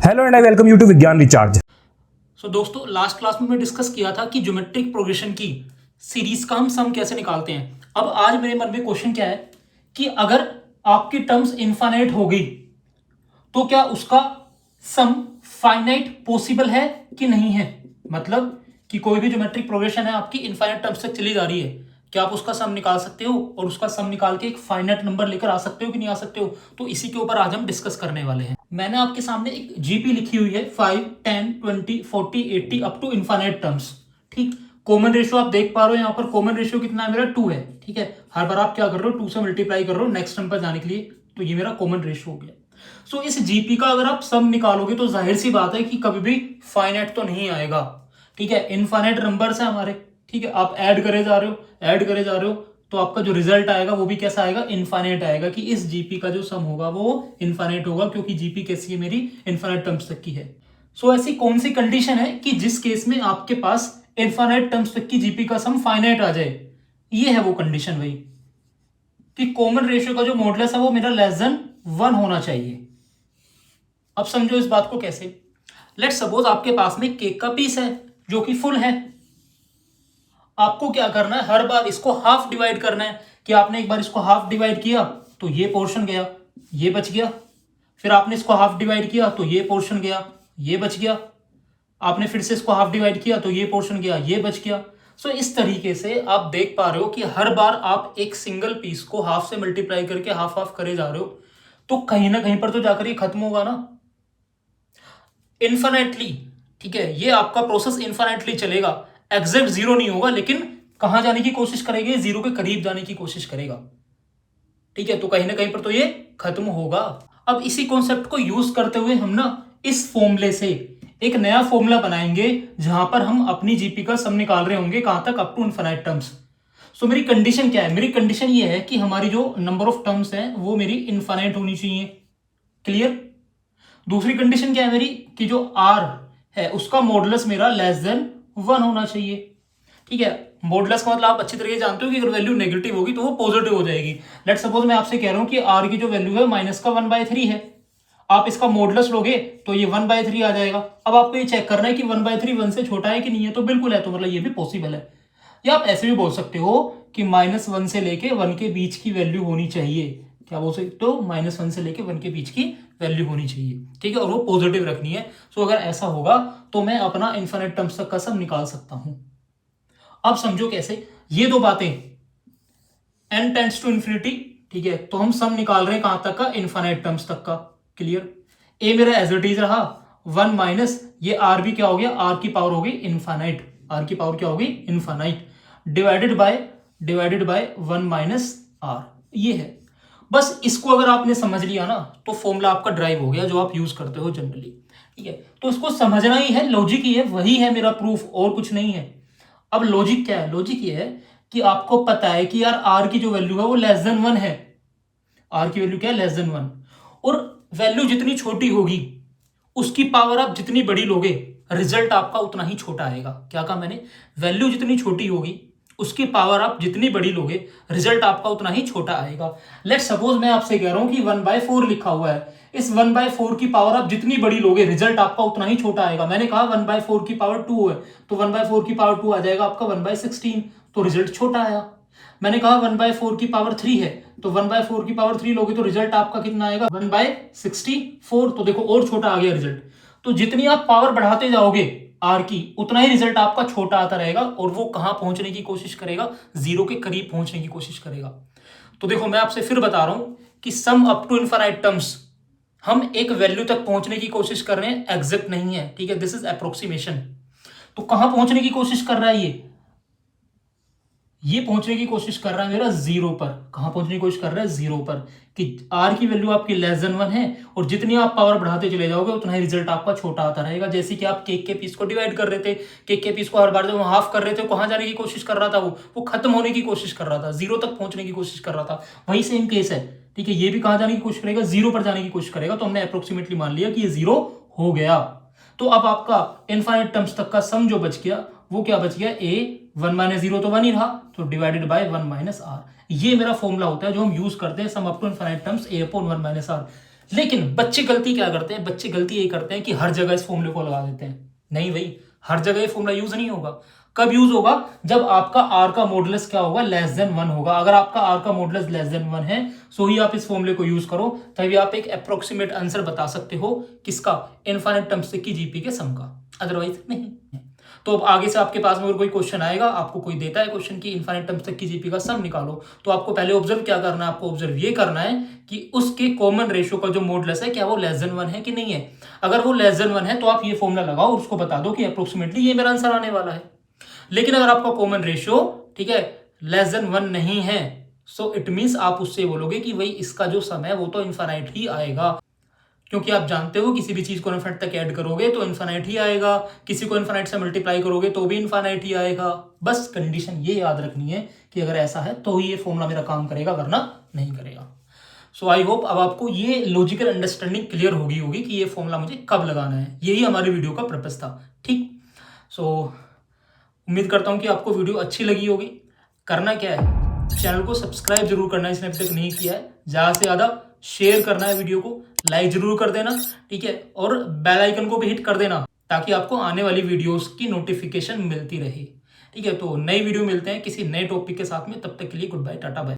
Hello and I welcome you to Vigyan recharge. So दोस्तों, last class में मैं discuss किया था कि ज्योमेट्रिक प्रोग्रेशन की सीरीज का हम सम कैसे निकालते हैं। अब आज मेरे मन में क्वेश्चन क्या है कि अगर आपकी टर्म्स इनफाइनाइट हो गई तो क्या उसका सम फाइनाइट पॉसिबल है कि नहीं है। मतलब कि कोई भी ज्योमेट्रिक प्रोग्रेशन है आपकी इनफाइनाइट टर्म्स तक चली जा रही है, क्या आप उसका सम निकाल सकते हो और उसका सम निकाल के एक फाइनाइट नंबर लेकर आ सकते हो कि नहीं आ सकते हो। तो इसी के ऊपर आज हम डिस्कस करने वाले हैं। मैंने आपके सामने एक जीपी लिखी हुई है 5, 10, 20, 40, 80 अप टू इनफाइनाइट टर्म्स। ठीक, कॉमन रेशियो आप देख पा रहे हो, यहाँ पर कॉमन रेशियो कितना है मेरा 2 है। ठीक है, हर बार आप क्या कर रहे हो 2 से मल्टीप्लाई कर रहे हो नेक्स्ट टर्म पर जाने के लिए, तो ये मेरा कॉमन रेशियो हो गया। सो इस जीपी का अगर आप सम निकालोगे तो जाहिर सी बात है कि कभी भी फाइनाइट तो नहीं आएगा। ठीक है, इनफाइनाइट नंबर्स है हमारे। ठीक है, आप ऐड करे जा रहे हो, ऐड करे जा रहे हो, तो आपका जो रिजल्ट आएगा वो भी कैसा आएगा, इनफाइनाइट आएगा। कि इस जीपी का जो सम होगा वो इनफाइनाइट होगा, क्योंकि जीपी कैसी है मेरी, इनफाइनाइट टर्म्स तक की है। सो ऐसी कौन सी कंडीशन है कि जिस केस में आपके पास इनफाइनाइट टर्म्स तक की जीपी का सम फाइनाइट आ जाए। ये है वो कंडीशन भाई कि कॉमन रेशियो का जो मॉडुलस है वो मेरा लेस देन 1 होना चाहिए। अब समझो इस बात को कैसे। लेट सपोज आपके पास में केक का पीस है जो कि फुल है। आपको क्या करना है, हर बार इसको हाफ डिवाइड करना है। कि आपने एक बार इसको हाफ डिवाइड किया तो ये पोर्शन गया, ये बच गया। फिर आपने इसको हाफ डिवाइड किया तो ये पोर्शन गया, ये बच गया। आपने फिर से इसको हाफ डिवाइड किया तो ये पोर्शन गया, ये बच गया। सो इस तरीके से आप देख पा रहे हो कि हर बार आप एक सिंगल पीस को हाफ से मल्टीप्लाई करके हाफ हाफ करे जा रहे हो, तो कहीं ना कहीं पर तो जाकर ये खत्म होगा ना, इन्फिनेटली। ठीक है, ये आपका प्रोसेस इन्फिनेटली चलेगा, एग्जैक्ट जीरो नहीं होगा, लेकिन कहां जाने की कोशिश करेगा, जीरो के करीब जाने की कोशिश करेगा। ठीक है, तो कहीं ना कहीं पर तो ये खत्म होगा। अब इसी कॉन्सेप्ट को यूज करते हुए हम ना इस फॉर्मूले से एक नया फॉर्मूला बनाएंगे जहां पर हम अपनी जीपी का सम निकाल रहे होंगे, कहां तक, अप टू इनफाइनाइट टर्म्स। सो मेरी कंडीशन क्या है, मेरी कंडीशन ये है कि हमारी जो नंबर ऑफ टर्म्स है वो मेरी इनफाइनाइट होनी चाहिए। क्लियर। दूसरी कंडीशन क्या है मेरी कि जो आर है उसका मॉडुलस मेरा लेस देन 1 होना चाहिए। ठीक है, मॉडुलस का मतलब आप अच्छी तरीके से जानते हो कि अगर वैल्यू नेगेटिव होगी तो वो पॉजिटिव हो जाएगी। लेट सपोज मैं आपसे कह रहा हूं कि आर की जो वैल्यू है माइनस का 1/3 है। आप इसका मॉडुलस लोगे तो ये 1/3 आ जाएगा। अब आपको ये चेक करना है कि 1/3 1 से छोटा है कि नहीं है, तो बिल्कुल है, तो मतलब ये भी पॉसिबल है। या आप ऐसे भी बोल सकते हो कि -1 से लेके 1 के बीच की वैल्यू होनी चाहिए। क्या बोल सकते हो, -1 से लेके 1 के बीच की वैल्यू होनी चाहिए। ठीक है, और वो पॉजिटिव रखनी है। सो अगर ऐसा होगा तो मैं अपना इनफिनिट टर्म्स तक का सम निकाल सकता हूं। अब समझो कैसे, ये दो बातें n टेंड्स टू इन्फिनिटी। ठीक है, तो हम सम निकाल रहे हैं कहां तक का, इनफिनिट टर्म्स तक का। क्लियर। ए मेरा एज इट इज रहा 1 माइनस ये आर भी क्या हो गया, आर की पावर हो गई इनफाइनाइट। आर की पावर क्या होगी, infinite, divided by 1 minus r. ये है। बस इसको अगर आपने समझ लिया ना तो फॉर्मूला आपका ड्राइव हो गया जो आप यूज करते हो जनरली। ठीक है, तो इसको समझना ही है, लॉजिक ही है, वही है मेरा प्रूफ, और कुछ नहीं है। अब लॉजिक क्या है, लॉजिक ये है कि आपको पता है कि यार आर की जो वैल्यू है वो लेस देन 1 है। आर की वैल्यू क्या है, लेस देन 1। और वैल्यू जितनी छोटी होगी उसकी पावर आप जितनी बड़ी लोगे रिजल्ट आपका उतना ही छोटा आएगा। क्या कहा मैंने, वैल्यू जितनी छोटी होगी उसकी पावर आप जितनी बड़ी लोगे रिजल्ट आपका उतना ही छोटा आएगा। लेट सपोज मैं आपसे कह रहा हूं कि 1/4 लिखा हुआ है, इस 1/4 की पावर आप जितनी बड़ी लोगे रिजल्ट आपका उतना ही छोटा आएगा। मैंने कहा 1/4 की पावर 2 है, तो 1/4 की पावर 2 आ जाएगा आपका 1/16, तो रिजल्ट छोटा आया। मैंने कहा 1/4 की पावर 3 है, तो 1/4 की पावर 3 लोगे तो रिजल्ट आपका कितना आएगा, 1/64। तो देखो और छोटा आ गया रिजल्ट। तो जितनी आप पावर बढ़ाते जाओगे आर की, उतना ही रिजल्ट आपका छोटा आता रहेगा, और वो कहां पहुंचने की कोशिश करेगा, जीरो के करीब पहुंचने की कोशिश करेगा। तो देखो मैं आपसे फिर बता रहा हूं कि sum up to infinite terms हम एक वैल्यू तक पहुंचने की कोशिश कर रहे हैं, एग्जैक्ट नहीं है। ठीक है, दिस इज अप्रोक्सीमेशन। तो कहां पहुंचने की कोशिश कर रहा है ये पहुंचने की कोशिश कर रहा है मेरा जीरो पर। कहां पहुंचने की कोशिश कर रहा है, जीरो पर। कि आर की वैल्यू आपकी लेस देन 1 है, और जितनी आप पावर बढ़ाते चले जाओगे उतना ही रिजल्ट आपका छोटा आता रहेगा। जैसे कि आप केक के पीस को डिवाइड कर रहे थे, केक के पीस को हर बार जब हाफ कर रहे थे कहां जाने की कोशिश कर रहा था, वो खत्म होने की कोशिश कर रहा था, जीरो तक पहुंचने की कोशिश कर रहा था। वही सेम केस है। ठीक है, ये भी कहां जाने की कोशिश करेगा, जीरो पर जाने की कोशिश करेगा। तो हमने अप्रोक्सीमेटली मान लिया कि ये जीरो हो गया। तो अब आपका इनफाइनाइट टर्म्स तक का सम जो बच गया वो क्या बच गया, ए 1 माइनस 0 तो 1 ही रहा, तो डिवाइडेड बाय 1 माइनस आर। ये मेरा फॉर्मूला होता है जो हम यूज करते हैं sum up to infinite terms a upon 1 minus r. लेकिन बच्चे गलती क्या करते हैं, बच्चे गलती ये करते हैं कि हर जगह इस फॉर्मूले को लगा देते हैं। नहीं भाई, हर जगह ये फॉर्मूला यूज नहीं होगा। कब यूज होगा, जब आपका आर का मॉडुलस क्या होगा, लेस देन 1 होगा। अगर आपका आर का मॉडुलस लेस देन 1 है सो ही आप इस फॉर्मूले को यूज करो, तभी आप एक अप्रोक्सीमेट आंसर बता सकते हो किसका, इनफाइनाइट टर्म्स की जीपी के सम का, अदरवाइज नहीं। तो अब आगे से आपके पास में अगर कोई क्वेश्चन आएगा, आपको कोई देता है क्वेश्चन की इनफाइनाइट टर्म्स तक की जीपी का सम निकालो, तो आपको पहले ऑब्जर्व क्या करना है, आपको ऑब्जर्व ये करना है कि उसके कॉमन रेशियो का जो मॉडुलस है क्या वो लेस देन 1 है कि नहीं है। अगर वो लेस देन 1 है तो आप ये फॉर्मूला लगाओ और उसको बता दो कि अप्रोक्सीमेटली ये मेरा आंसर आने वाला है। लेकिन अगर आपका कॉमन रेशियो, ठीक है, लेस देन 1 नहीं है, सो इट मीन्स आप उससे बोलोगे कि भाई इसका जो सम है वो तो इनफाइनाइट ही आएगा, क्योंकि आप जानते हो किसी भी चीज को इनफाइनाइट तक ऐड करोगे तो इनफाइनाइट ही आएगा, किसी को इनफाइनाइट से मल्टीप्लाई करोगे तो भी इनफाइनाइट ही आएगा। बस कंडीशन ये याद रखनी है कि अगर ऐसा है तो ही ये फॉर्मूला मेरा काम करेगा, वरना नहीं करेगा। सो आई होप अब आपको ये लॉजिकल अंडरस्टैंडिंग क्लियर होगी कि ये फॉर्मूला मुझे कब लगाना है। यही हमारी वीडियो का पर्पस था, ठीक। सो उम्मीद करता हूँ कि आपको वीडियो अच्छी लगी होगी। करना क्या है, चैनल को सब्सक्राइब जरूर करना है जिसने अभी तक नहीं किया है, ज़्यादा से ज़्यादा शेयर करना है वीडियो को, लाइक जरूर कर देना, ठीक है, और बेल आइकन को भी हिट कर देना ताकि आपको आने वाली वीडियोस की नोटिफिकेशन मिलती रहे, ठीक है। तो नई वीडियो मिलते हैं किसी नए टॉपिक के साथ में, तब तक के लिए गुड बाय, टाटा बाय।